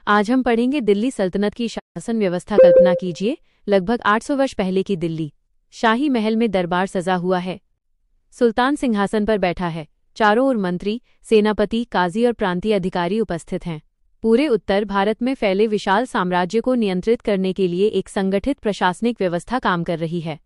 आज हम पढ़ेंगे दिल्ली सल्तनत की शासन व्यवस्था। कल्पना कीजिए, लगभग 800 वर्ष पहले की दिल्ली। शाही महल में दरबार सजा हुआ है। सुल्तान सिंहासन पर बैठा है। चारों ओर मंत्री, सेनापति, काजी और प्रांतीय अधिकारी उपस्थित हैं। पूरे उत्तर भारत में फैले विशाल साम्राज्य को नियंत्रित करने के लिए एक संगठित प्रशासनिक व्यवस्था काम कर रही है।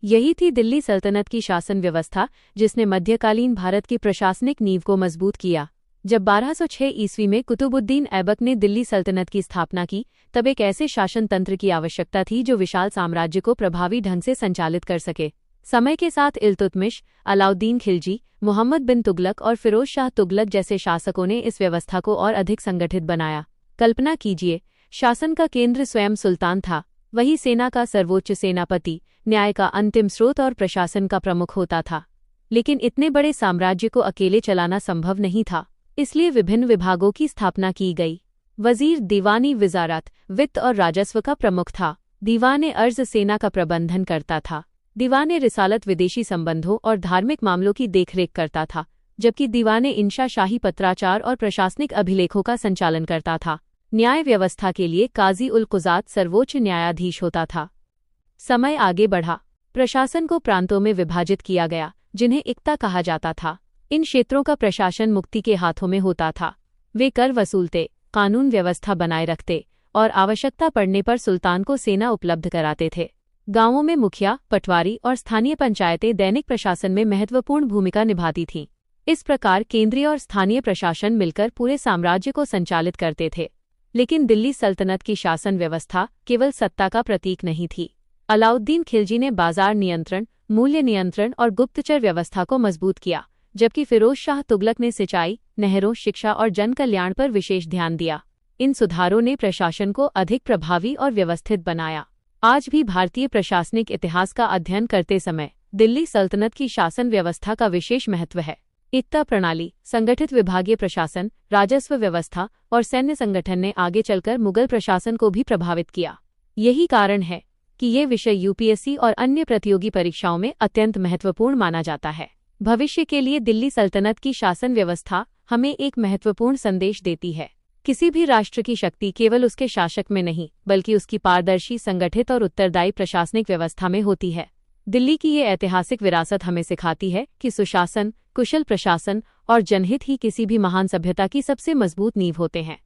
यही थी दिल्ली सल्तनत की शासन व्यवस्था, जिसने मध्यकालीन भारत की प्रशासनिक नींव को मजबूत किया। जब 1206 ईस्वी में कुतुबुद्दीन ऐबक ने दिल्ली सल्तनत की स्थापना की, तब एक ऐसे शासन तंत्र की आवश्यकता थी जो विशाल साम्राज्य को प्रभावी ढंग से संचालित कर सके। समय के साथ इल्तुतमिश, अलाउद्दीन खिलजी, मोहम्मद बिन तुगलक और फिरोज शाह तुगलक जैसे शासकों ने इस व्यवस्था को और अधिक संगठित बनाया। कल्पना कीजिए, शासन का केंद्र स्वयं सुल्तान था, वही सेना का सर्वोच्च सेनापति, न्याय का अंतिम स्रोत और प्रशासन का प्रमुख होता था। लेकिन इतने बड़े साम्राज्य को अकेले चलाना संभव नहीं था, इसलिए विभिन्न विभागों की स्थापना की गई। वजीर दीवानी विजारत, वित्त और राजस्व का प्रमुख था। दीवाने अर्ज सेना का प्रबंधन करता था। दीवाने रिसालत विदेशी संबंधों और धार्मिक मामलों की देखरेख करता था, जबकि दीवाने इंशा शाही पत्राचार और प्रशासनिक अभिलेखों का संचालन करता था। न्याय व्यवस्था के लिए काजी उल कुज़ात सर्वोच्च न्यायाधीश होता था। समय आगे बढ़ा। प्रशासन को प्रांतों में विभाजित किया गया, जिन्हें इक्ता कहा जाता था। इन क्षेत्रों का प्रशासन मुक्ति के हाथों में होता था। वे कर वसूलते, कानून व्यवस्था बनाए रखते और आवश्यकता पड़ने पर सुल्तान को सेना उपलब्ध कराते थे। गांवों में मुखिया, पटवारी और स्थानीय पंचायतें दैनिक प्रशासन में महत्वपूर्ण भूमिका निभाती थीं। इस प्रकार केंद्रीय और स्थानीय प्रशासन मिलकर पूरे साम्राज्य को संचालित करते थे। लेकिन दिल्ली सल्तनत की शासन व्यवस्था केवल सत्ता का प्रतीक नहीं थी। अलाउद्दीन खिलजी ने बाजार नियंत्रण, मूल्य नियंत्रण और गुप्तचर व्यवस्था को मजबूत किया, जबकि फिरोज शाह तुगलक ने सिंचाई, नहरों, शिक्षा और जन कल्याण पर विशेष ध्यान दिया। इन सुधारों ने प्रशासन को अधिक प्रभावी और व्यवस्थित बनाया। आज भी भारतीय प्रशासनिक इतिहास का अध्ययन करते समय दिल्ली सल्तनत की शासन व्यवस्था का विशेष महत्व है। इक्ता प्रणाली, संगठित विभागीय प्रशासन, राजस्व व्यवस्था और सैन्य संगठन ने आगे चलकर मुगल प्रशासन को भी प्रभावित किया। यही कारण है कि ये विषय यूपीएससी और अन्य प्रतियोगी परीक्षाओं में अत्यंत महत्वपूर्ण माना जाता है। भविष्य के लिए दिल्ली सल्तनत की शासन व्यवस्था हमें एक महत्वपूर्ण संदेश देती है। किसी भी राष्ट्र की शक्ति केवल उसके शासक में नहीं, बल्कि उसकी पारदर्शी, संगठित और उत्तरदायी प्रशासनिक व्यवस्था में होती है। दिल्ली की ये ऐतिहासिक विरासत हमें सिखाती है कि सुशासन, कुशल प्रशासन और जनहित ही किसी भी महान सभ्यता की सबसे मजबूत नींव होते हैं।